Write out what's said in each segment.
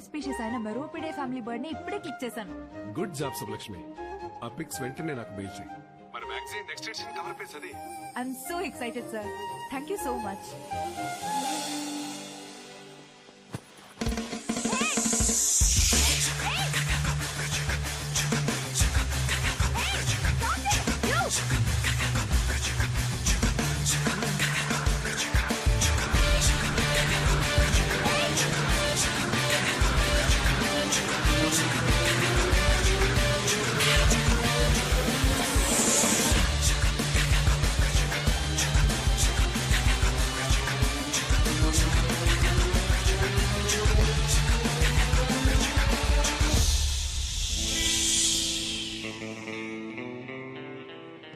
Rare species అయిన మెరోపిడే family bird ని ఇప్పుడే క్లిక్ చేశాను. Good job Subbalakshmi. ఆ పిక్స్ వెంటనే నాకు మెయిల్ చేయి. మన magazine next edition cover page అదే. I'm so excited sir. Thank you so much.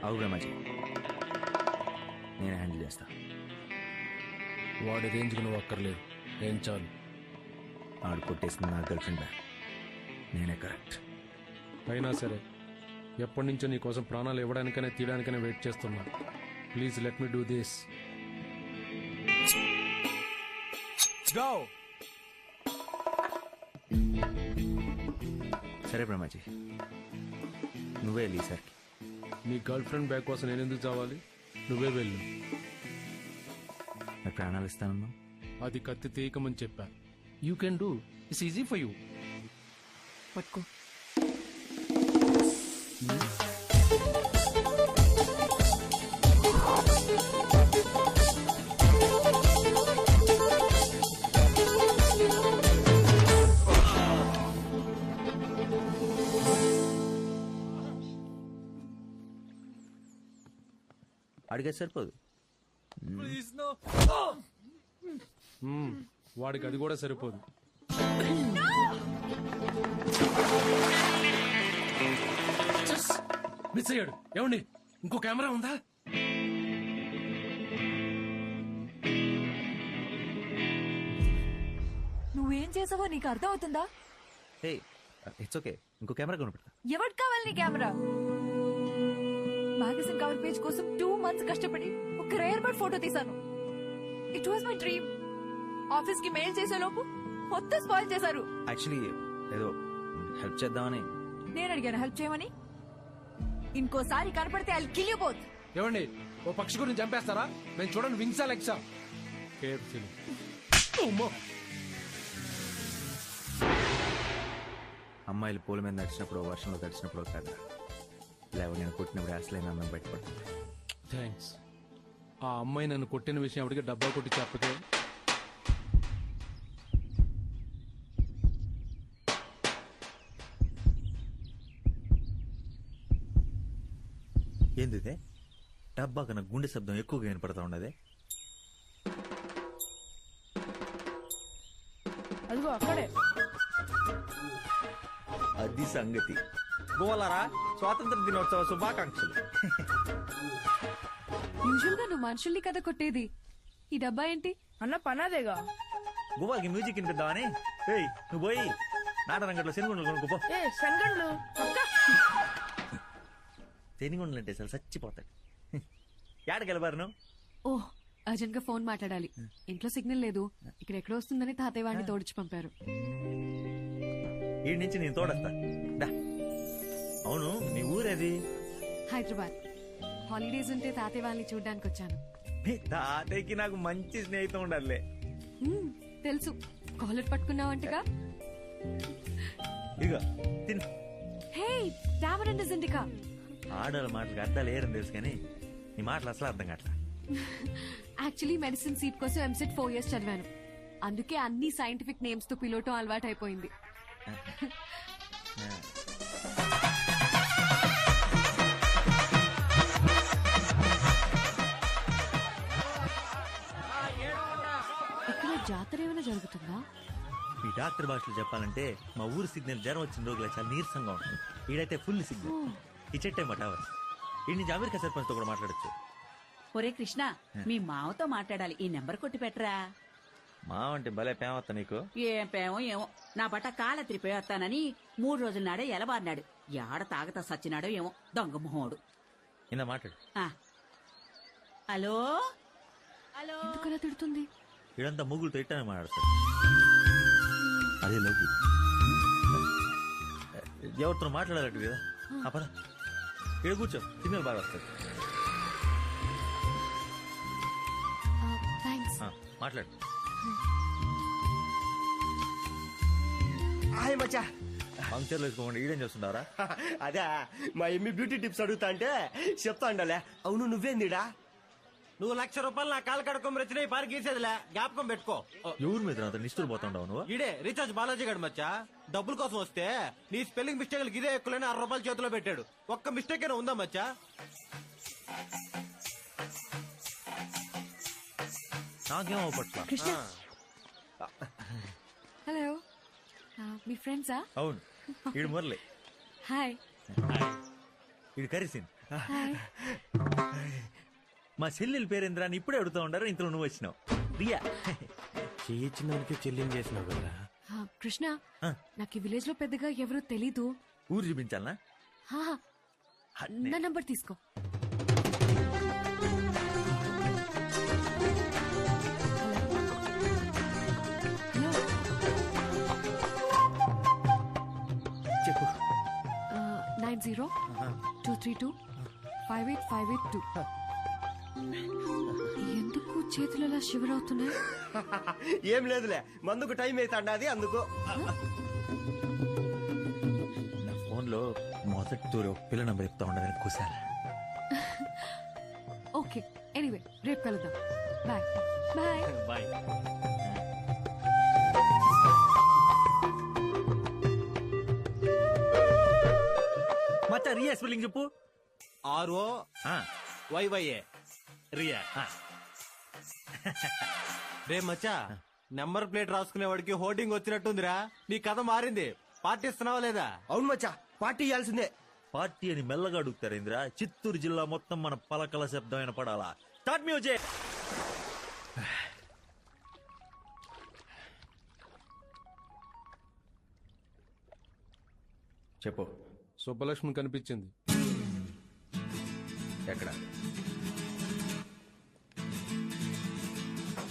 అవును రమాజీ, నేను హ్యాండిల్ చేస్తా. వాడి రేంజ్కి నువ్వు అక్కర్లేదు, ఏం చాలు. ఆడు కొట్టేసింది నా గర్ల్ ఫ్రెండ్ బ్యాగ్, నేనే కరెక్ట్. అయినా సరే ఎప్పటి నుంచో నీ కోసం ప్రాణాలు ఇవ్వడానికనే తీయడానికనే వెయిట్ చేస్తున్నా. Please let me do this. Go. సరే బ్రహ్మాజీ, నువ్వే వెళ్ళి ఈసారికి. నీ గర్ల్ ఫ్రెండ్ బ్యాగ్ కోసం నేను ఎందుకు చావాలి? నువ్వే వెళ్ళు. నాకు ప్రాణాలు ఇస్తానన్నా. అది కత్తి తీయకమని చెప్పా. You can do, it's easy for you. పట్టుకో. అడిగే సరిపోదు. వాడికి అది కూడా సరిపోదు. మిస్ అయ్యాడు. ఏమండి, ఇంకో కెమెరా ఉందా? నువ్వేం చేసావో నీకు అర్థం అవుతుందా? హే, ఇట్స్ ఓకే, ఇంకో కెమెరా కొనిపెడతా. ఎవరికి కావాలి నీ కెమెరా? మ్యాగజైన్ కవర్ పేజ్ కోసం 2 months కష్టపడి ఒక రేర్ బర్డ్ ఫోటో తీశాను. It was my dream. Office కి మెయిల్ చేసే లోపు మొత్తం స్పాయిల్ చేశారు. యాక్చువల్లీ ఏదో హెల్ప్ చేద్దామని. నేను అడిగాను హెల్ప్ చేయమని. ఇంకోసారి కనపడితే I will kill you both. ఏమండి, ఓ పక్షి గురించి చంపేస్తారా? నేను చూడండి వింగ్సా లెగ్సా. కేర్ఫుల్. అమ్మాయిలు పూల మీద నడిచినప్పుడు, వర్షంలో తడిచినప్పుడు కాదు, లేవ నేను కొట్టినప్పుడు అసలైన అన్నం బయటపడుతుంది. థ్యాంక్స్. ఆ అమ్మాయి నన్ను కొట్టిన విషయం అప్పటికే డబ్బా కొట్టి చెప్పకే. ఏందిదే? డబ్బా కన్నా గుండె శబ్దం ఎక్కువగా వినపడతా ఉన్నదే. అదిగో అక్కడే. అది సంగతి. గోవాలారా, స్వాతంత్ర దినోత్సవ శుభాకాంక్షలు. యూజువల్ గా నువ్వు మనుషుల్ని కదా కొట్టేది. ఈ డబ్బా ఏంటి? అన్న పనాదేగా. గోవాకి మ్యూజిక్ వినిపిద్దామని. ఏయ్, నువ్వు పోయి నాటరంగట్లో శనిగుండలు కొనుక్కో. ఏ శనగండ్లు శనిగుండలు అంటే అసలు చచ్చిపోతాడు. ఏడకెళ్ళబారు నువ్వు? ఓ, అర్జెంట్ గా ఫోన్ మాట్లాడాలి. ఇంట్లో సిగ్నల్ లేదు. ఇక్కడ ఎక్కడ వస్తుందని తాతయ్య వాడిని తోడిచి పంపారు. ఈ నుంచి నేను తోడస్తా. అవును, నీ ఊరేది? హైదరాబాద్. హాలిడేస్ ఉంటే తాతయ్య వాళ్ళని చూడ్డానికి వచ్చాను. మీ తాతయ్యకి నాకు మంచి స్నేహితం ఉండాలే. తెలుసు, కాలర్ పట్టుకున్నావంటగా. ఇక తిను. హే, డామరండ్ ఇస్ ఇండికా. ఆడవాళ్ళ మాటలకు అర్థాలు ఏరని తెలుసు కానీ నీ మాటలు అసలు అర్థం కావట్లా. యాక్చువల్లీ మెడిసిన్ సీట్ కోసం ఎంసెట్ 4 years చదివాను. అందుకే అన్ని సైంటిఫిక్ నేమ్స్ తో పిలవటం అలవాటు అయిపోయింది. ఇక్కడ జాతర ఏమైనా జరుగుతుందా? ఈ డాక్టర్ భాషలో చెప్పాలంటే మా ఊరు సిగ్నల్ జ్వరం వచ్చిన రోజులు చాలా నీరసంగా ఉంటుంది. ఈడైతే ఫుల్ సిగ్నల్. ఈ చెట్టే మా టవర్. ఈ నుంచి అమెరికా సర్పంచ్ తో కూడా మాట్లాడచ్చు. ఒరే కృష్ణ, మీ మావతో మాట్లాడాలి. ఈ నెంబర్ కొట్టి పెట్టరా. మావంటే భలే పేమత్తా నీకు. ఏం పేమో ఏమో, నా బట్ట కాళ్ళ తిరిపోయేస్తానని 3 రోజుల నాడే ఎలబారినాడు. యాడ తాగతా సచ్చినాడో ఏమో దొంగ మొహోడు. ఇందా మాట్లాడు. Hello hello. ఎందుకలా తిడుతుంది? ఇడంతా ముగ్గులతో ఇట్టానే మాట్లాడతాడు. అదే లవ్. ఎవరితో మాట్లాడాలట్టు కదా పద ఇక్కడ కూర్చో, సిగ్నల్ బాగా వస్తుంది. థ్యాంక్స్. మాట్లాడు. హాయ్ మచ్చా. పంక్చర్లు వేసుకోకుండా ఈడేం చేస్తుంటారా? అదే మా ఎమ్మి బ్యూటీ టిప్స్ అడుగుతా అంటే చెప్తా అండలే. అవును నువ్వేందిడా? నువ్వు ₹1,00,000 నా కాలు కడుక్కొని వచ్చినాయి పారి గీసేదిలే, జ్ఞాపకం పెట్టుకో. ఎవరి మీద అంత నిష్ఠులు పోతుండవు నువ్వు? ఇడే రీఛార్జ్ బాలాజీ గడు మచ్చా, డబ్బుల కోసం వస్తే నీ స్పెల్లింగ్ మిస్టేక్ ఇదే ఎక్కువలేని ₹6 చేతిలో పెట్టాడు. ఒక్క మిస్టేక్ అయినా ఉందా మచ్చా? నాకేం అవపట్ల. కృష్ణ. హలో, మీ ఫ్రెండ్సా? అవును, ఈడు మురళి. హాయ్. ఈడు కరిసింది. హాయ్. మా చెల్లెల పేరేంద్రా అని ఇప్పుడే అడుగుతా ఉండారు, ఇంతలో నువ్వు వచ్చినావు. రియా. చేయించినందుకే చెల్లింగ్ చేసినావు కదా. కృష్ణ, నాకు ఈ విలేజ్ లో పెద్దగా ఎవరూ తెలీదు. ఊరు చూపించాలనా? హా, నా నంబర్ తీసుకో. హలో. చెప్పు. 90-232-58582. ఎందుకు చేతులు అలా షివర్ అవుతున్నాయి? ఏం లేదులే, మందుకు టైం అవుతాండాది అందుకు. నా ఫోన్ లో మొదటి తూరు పిల్ల నంబర్ చెప్తా ఉండదని కూసారా? ఓకే, ఎనీవే రేపు కలుద్దాం. Bye bye. బాయ్. మచ్చా రియా స్పెల్లింగ్ చెప్పు. ROYYA రియా. రే మచ్చా, నెంబర్ ప్లేట్ రాసుకునేవాడికి హోర్డింగ్ వచ్చినట్టుందిరా. నీ కథ మారింది, పాటిస్తున్నావా లేదా? అవును మచ్చా, పార్టీ ఇవ్వాల్సిందే. పార్టీ అని మెల్లగా అడుగుతారు ఇంద్రా. చిత్తూరు జిల్లా మొత్తం మన పలకల శబ్దమైన పడాలా. Start music. చెప్పు. సుబ్బలక్ష్మి కనిపించింది. ఎక్కడ?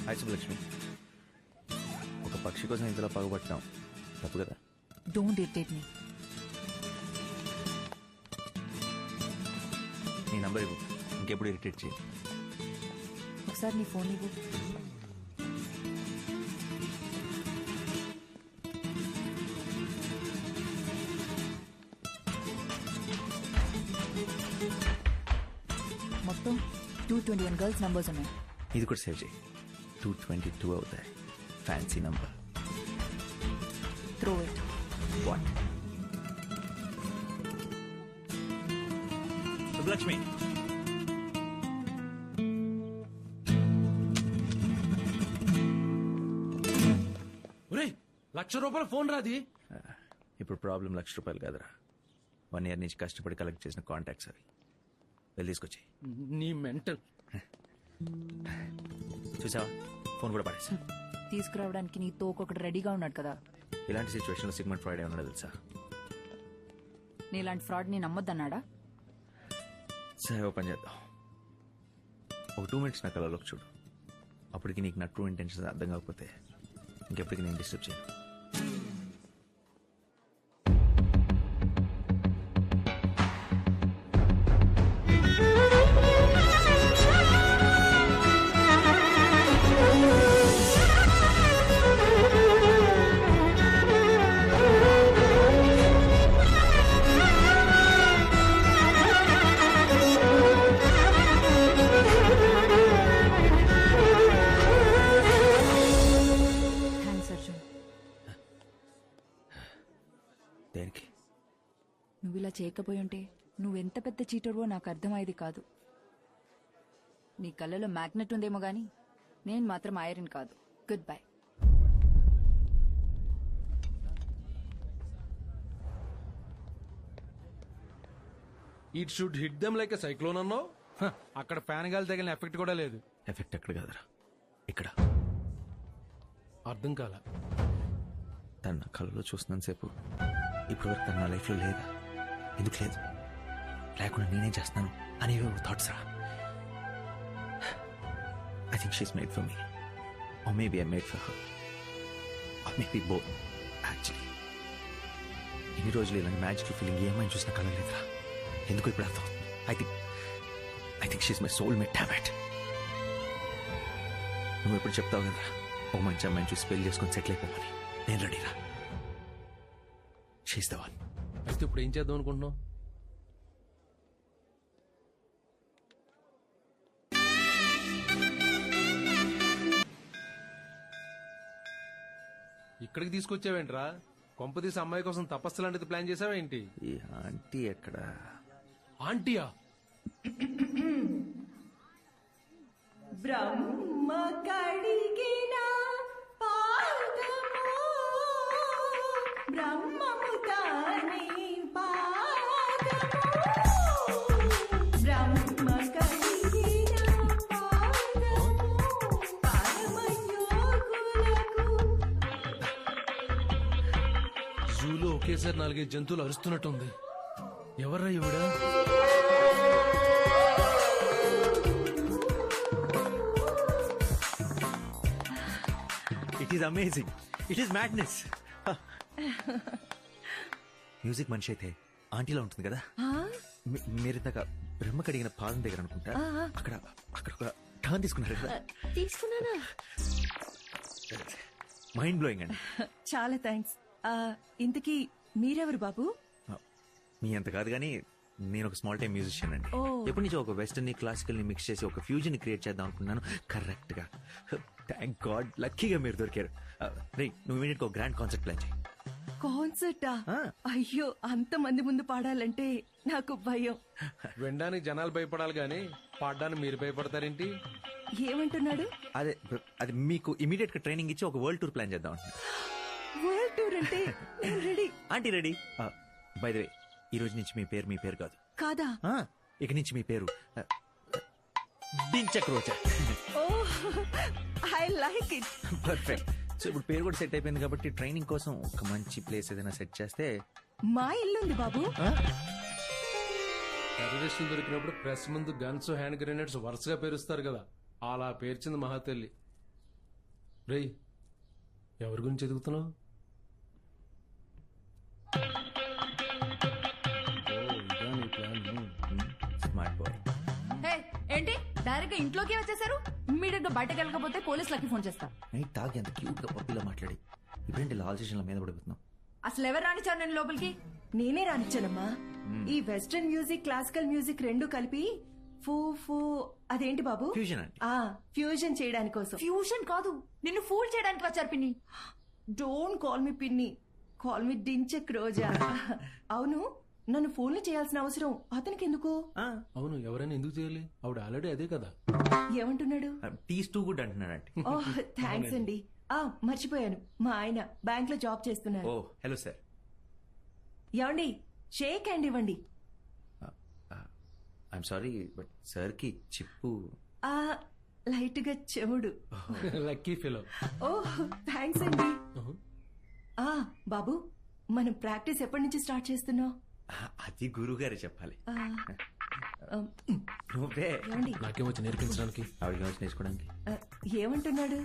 హాయ్ సుబ్బలక్ష్మి. ఒక పక్షి కోసం ఇంతలో పగబట్టినాం, తప్పు కదా? Don't irritate me. నీ నంబర్ ఇవ్వు, ఇంకెప్పుడు ఇరిటేట్ చేయి. ఒకసారి నీ ఫోన్ ఇవ్వు. మొత్తం 221 గర్ల్స్ నంబర్స్ ఉన్నాయి. ఇది కూడా సేవ్ చేయి. 222 అవుతాయి. Fancy number. Throw it. What? Subbalakshmi. ₹1,00,000 phone రాది. ఇప్పుడు ప్రాబ్లం ₹1,00,000 కాదురా. 1 year నుంచి కష్టపడి కలెక్ట్ చేసిన కాంటాక్ట్స్ అవి. వెళ్ళి తీసుకొచ్చి. నీ మెంటల్. చూసావా, ఫోన్ కూడా పడేసా. తీసుకురావడానికి నీ తోకొకటి రెడీగా ఉన్నాడు కదా. ఇలాంటి సిచ్యువేషన్ లో సిగ్మెంట్ ఫ్రైడే ఉన్నాడు తెలుసా? నీలాంటి ఫ్రాడ్ ని నమ్మొద్దన్నాడా? సరే, ఓ పని చేద్దాం. ఒక 2 minutes నా కళలోకి చూడు. అప్పటికి నీకు నా ట్రూ ఇంటెన్షన్స్ అర్థం కాకపోతే ఇంకెప్పటికీ నేను డిస్టర్బ్ చేయను. దేనికి? నువ్వు ఇలా చేయకపోయి ఉంటే నువ్వెంత పెద్ద చీటర్వో నాకు అర్థమయ్యేది కాదు. నీ కళ్ళలో మ్యాగ్నెట్ ఉందేమో గానీ నేను మాత్రం ఐరన్ కాదు. Good bye. It should hit them like a cyclone అన్నావు. అక్కడ ఫ్యాన్ గాలి తగిలిన ఎఫెక్ట్ కూడా లేదు. ఎఫెక్ట్ ఎక్కడ కాదురా, ఇక్కడ. అర్థం కాల. తను నా కళ్ళలో చూస్తున్నాను సేపు. ఇప్పుడు వరకు తను నా లైఫ్లో లేదా? ఎందుకు లేదు? లేకుండా నేనేం చేస్తాను అనేవి థాట్స్ రా. I think she's made for me, or maybe I made for her, or maybe both. Actually ఇన్ని రోజులు ఇలాంటి మ్యాజికల్ ఫీలింగ్ ఏమైనా చూసినా కలగలేదురా. ఎందుకు ఇప్పుడు అర్థం? I think she's my soul mate. Damn it. నువ్వు ఎప్పుడు చెప్తావు కదరా ఓ మంచి అమ్మాయిని చూసి పెళ్లి చేసుకొని సెటిల్ అయిపోమని. నేను రెడీరా. She's the one. అయితే ఇప్పుడు ఏం చేద్దాం అనుకుంటున్నావు? ఇక్కడికి తీసుకొచ్చావేంట్రా? కొంపదీసి అమ్మాయి కోసం తపస్సు లాంటిది ప్లాన్ చేసావేంటి? ఈ ఆంటీ ఎక్కడ? ఆంటీయా? బ్రహ్మ కడిగిన పాదము బ్రహ్మము తానే పాదము బ్రహ్మ కడిగిన పాదము పరమయోగులకు. జూలో ఒకేసారి 4-5 జంతువులు అరుస్తున్నట్టుంది. ఎవర్రా ఇవిడ? It is amazing. It is madness. Music మనిషి అయితే ఆంటీలో ఉంటుంది కదా. మీరిందాక బ్రహ్మ కడిగిన పాదం దగ్గర అనుకుంటా అక్కడ అక్కడ ఒక టర్న్ తీసుకున్నారు కదా. తీసుకున్నానా? మైండ్ బ్లోయింగ్ అండి. చాలా థ్యాంక్స్. ఇంతకీ మీరెవరు బాబు? మీ అంత కాదు కానీ నేను ఒక స్మాల్ టైం మ్యూజిషియన్ అండి. ఎప్పటి నుంచో ఒక వెస్టర్న్ ని క్లాసికల్ ని మిక్స్ చేసి ఒక ఫ్యూజన్ ని క్రియేట్ చేద్దాం అనుకున్నాను. కరెక్ట్ గా థ్యాంక్ గాడ్ లక్కీగా మీరు దొరికారు. రే నువ్వు ఇమీడియట్ ఒక గ్రాండ్ కాన్సర్ట్ ప్లాన్ చేయి. కాన్సర్టా? అయ్యో, అంత మంది ముందు పాడాలంటే నాకు భయం. వినడానికి జనాలు భయపడాలి గాని పాడడానికి మీరు భయపడతారేంటి? ఏమంటున్నాడు? అదే అది మీకు ఇమీడియట్ గా ట్రైనింగ్ ఇచ్చి ఒక వరల్డ్ టూర్ ప్లాన్ చేద్దాం అంటున్నాను. వరల్డ్ టూర్ అంటే నేను ready. Aunty ready. By the way ఈ రోజు నుంచి మీ పేరు కాదు. కాదా? ఇక నుంచి మీ పేరు Dinchak Roja. I like it. Perfect. So ఇప్పుడు పేరు కూడా సెట్ అయిపోయింది కాబట్టి ట్రైనింగ్ కోసం ఒక మంచి ప్లేస్ ఏదైనా సెట్ చేస్తే. మా ఇల్లు ఉంది బాబు. టెర్రరిస్టులు దొరికినప్పుడు ప్రెస్ ముందు గన్స్ హ్యాండ్ గ్రెనేడ్స్ వరుసగా పేరుస్తారు కదా, అలా పేర్చింది మహాతల్లి. రేయ్ ఎవరి గురించి ఎదుగుతున్నావు? Smart boy. హే, ఏంటి డైరెక్ట్ గా ఇంట్లోకి వచ్చేసారు? ఇమ్మీడియట్ గా బయటకు వెళ్ళకపోతే పోలీసులకి ఫోన్ చేస్తా. నైట్ తాగి ఎంత క్యూట్ గా పప్పిలా మాట్లాడి ఇప్పుడేంటి లాల్ స్టేషన్ మీద పడిపోతున్నావు? అసలు ఎవరు రానిచ్చారు నేను లోపలికి? నేనే రానిచ్చానమ్మా. ఈ వెస్టర్న్ మ్యూజిక్ క్లాసికల్ మ్యూజిక్ రెండు కలిపి ఫూ ఫూ అదేంటి బాబు? ఫ్యూజన్ అండి. ఫ్యూజన్ చేయడానికి కోసం. ఫ్యూషన్ కాదు, నిన్ను ఫూల్ చేయడానికి వచ్చారు పిన్ని. డోంట్ కాల్ మీ పిన్ని, కాల్ మీ డించక్ రోజా. అవును, నన్ను ఫోన్లు చేయాల్సిన అవసరం అతనికి ఎందుకు? అవును, ఎవరైనా ఎందుకు చేయాలి? ఆవిడ ఆల్రెడీ అదే కదా. ఏమంటున్నాడు? టీస్ టూ గుడ్ అంటున్నాడంటే. ఓహ్ థ్యాంక్స్ అండి. మర్చిపోయాను, మా ఆయన బ్యాంక్ లో జాబ్ చేస్తున్నారు. Oh hello sir. ఏమండి, షేక్ హ్యాండ్ ఇవ్వండి. ఐఎమ్ సారీ బట్ సార్ కి చిప్పు లైట్ గా చెవుడు. Lucky fellow. ఓహ్ థ్యాంక్స్ అండి. బాబు, మనం ప్రాక్టీస్ ఎప్పటి నుంచి స్టార్ట్ చేస్తున్నావు? అది గురువు గారే చెప్పాలి. నువ్వే. ఏమండి, నాకేమొచ్చి నేర్పించడానికి? ఆవిడకి వచ్చి నేర్చుకోవడానికి. ఏమంటున్నాడు?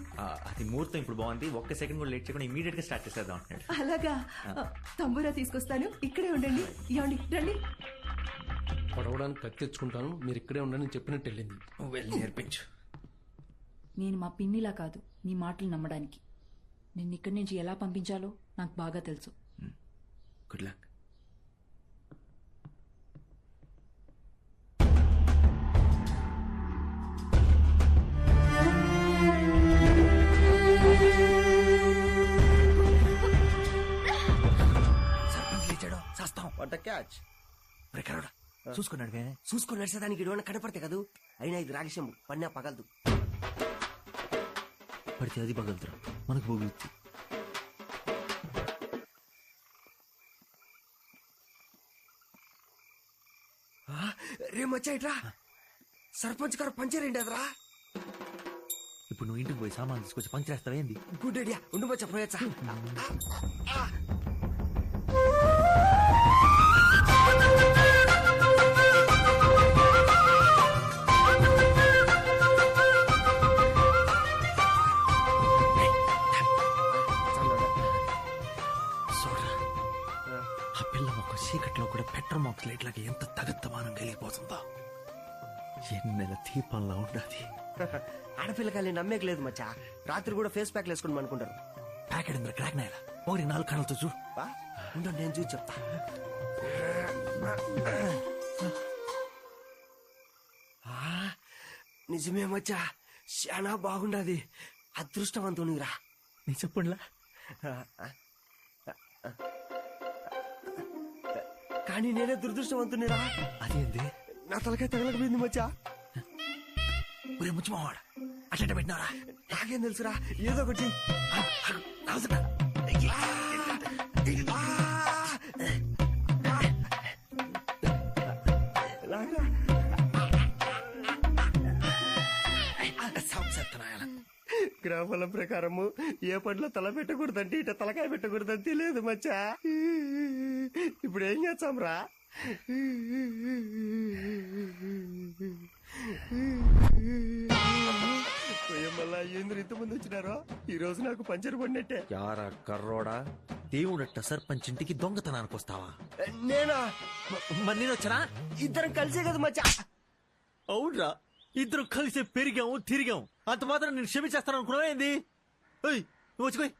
అది ముహూర్తం ఇప్పుడు బాగుంది, ఒక్క సెకండ్ కూడా లేట్ చేయకుండా ఇమీడియట్ గా స్టార్ట్ చేసేద్దాం అంటున్నాడు. అలాగా? తంబూరా తీసుకొస్తాను, ఇక్కడే ఉండండి. ఏమండి రండి. పొడవడానికి కత్తి తెచ్చుకుంటాను, మీరు ఇక్కడే ఉండండి చెప్పినట్టు వెళ్ళింది. నువ్వు వెళ్ళి నేర్పించు. నేను మా పిన్నిలా కాదు నీ మాటలు నమ్మడానికి. నిన్ను ఇక్కడి నుంచి ఎలా పంపించాలో నాకు బాగా తెలుసు. Good luck. క్యాచ్ చూసుకున్నాడు చూసుకొని నడిచేదానికి ఇటువంటి కనపడితే కదా. అయినా ఇది రాగేశం పన్నా పగలదు. పడితే అది పగలుతురా, మనకు పోగులుద్ది. రే మచ్చా, సర్పంచ్ గారు పంచర్ ఏంటి అదరా? ఇప్పుడు నువ్వు ఇంటికి పోయి సామాన్ తీసుకొచ్చి పంచర్ వేస్తావేంది? Good idea. ఉండు మచ్చా, పోయచ్చా. చీకట్లో కూడా పెట్రోల్ మాక్స్ లైట్ లాగా ఎంత తగత్తమానం కలిగిపోతుందో ఎన్నెల దీపంలా ఉండాది. ఆడపిల్లకాయలు నమ్మేకి లేదు మచ్చా. రాత్రి కూడా ఫేస్ ప్యాక్లు వేసుకుని అనుకుంటారు. ప్యాకెట్ ఇంద్ర క్రాక్ నాయలా ఒకటి 4 కణాలతో చూడు. బా ఉండండి, నేను చూసి చెప్తా. నిజమే మచ్చా, చాలా బాగుండది. అదృష్టవంతునిరా. నీ చెప్పండిలా. కానీ నేనే దురదృష్టవంతునిరా. అదేంది? నా తలకాయ తగలకపోయింది మచ్చా. ఒరే ముచ్చిమావాడ అట్లా పెట్టినారా? నాకేం తెలుసురా, ఏదో ఒకటి. గ్రామాల ప్రకారము ఏ పండ్లో తల పెట్టకూడదంటే ఇట తలకాయ పెట్టకూడదని తెలియదు మచ్చా. ఇప్పుడు ఏం చేస్తాం రా? మళ్ళా ఏంద్రు ఇంతమంది వచ్చినారో, ఈ రోజు నాకు పంచర్ పడినట్టే. యారా కర్రోడా, దేవుడట్ట సర్పంచ్ ఇంటికి దొంగతనానికి వస్తావా? నేనా? మరి నేను వచ్చానా? ఇద్దరం కలిసే కదా మచ్చా. అవునరా, ఇద్దరు కలిసి పెరిగాము తిరిగాము. అంత మాత్రం నేను క్షమించేస్తాను అనుకున్నావా ఏంది? నువ్వు వచ్చుకోయి,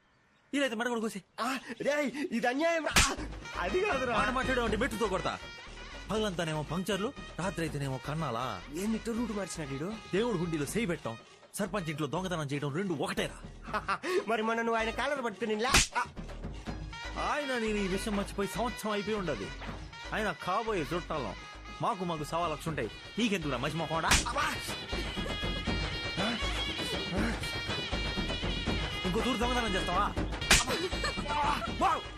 ఇదైతే మన కూడా కోసి. రేయ్, ఇది అన్యాయం రా. అది కాదురా. మాట మాట్లాడే మెట్టుతో కొడతా. పగలంతానేమో పంక్చర్లు, రాత్రి అయితేనేమో కన్నాలా. ఏంది రూట్ మార్చినాడు? దేవుడు హుండీలో చేయి పెట్టాం, సర్పంచ్ ఇంట్లో దొంగతనం చేయడం రెండు ఒకటేరా. మరి మన నువ్వు ఆయన కాలర్ పట్టుకుని ఆయన నేను ఈ విషయం మర్చిపోయి సంవత్సరం అయిపోయి ఉండదు. ఆయన కాబోయే చుట్టాలం. మాకు 1.25 లక్షలు ఉంటాయి. నీకెందుకురా మంచి మొహోడా? ఇంకో దూరం దొంగతనం చేస్తావా?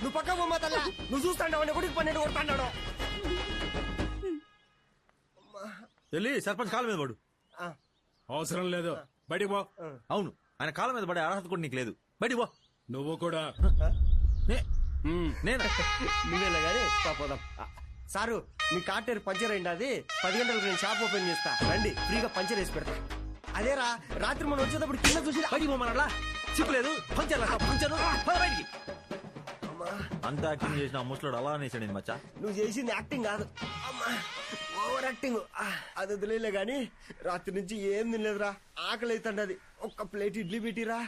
నువ్వు పక్క బొమ్మ తల్ల, నువ్వు చూస్తాండావు గుడికి 12 కొడతాడు. వెళ్ళి సర్పంచ్ కాళ్ళ మీద పడు. అవసరం లేదు, బయటికి పో. అవును, ఆయన కాళ్ళ మీద పడే అర్హత కూడా నీకు లేదు. బయటికి పో. నువ్వు కూడా. నేను నువ్వేలా గానీ పోదాం. సారు, మీ కార్టేర్ పంచర్ అయింది. అది 10 గంటలకు నేను షాప్ ఓపెన్ చేస్తా, రండి, ఫ్రీగా పంచర్ వేసి పెడతా. అదేరా, రాత్రి మనం వచ్చేటప్పుడు కింద చూసి బయటికి పోమనలా సిగ్గులేదు. పంచర్లు బయటికి. అంత యాక్టింగ్ చేసిన ఆ ముసలోడు అలా అనేసాడు మచ్చా. నువ్వు చేసింది యాక్టింగ్ కాదు, అమ్మా ఓవర్ యాక్టింగ్. అది వదిలేలే గాని రాత్రి నుంచి ఏం తినలేదురా. ఆకలి అవుతుండది. ఒక్క ప్లేట్ ఇడ్లీ పెట్టిరా.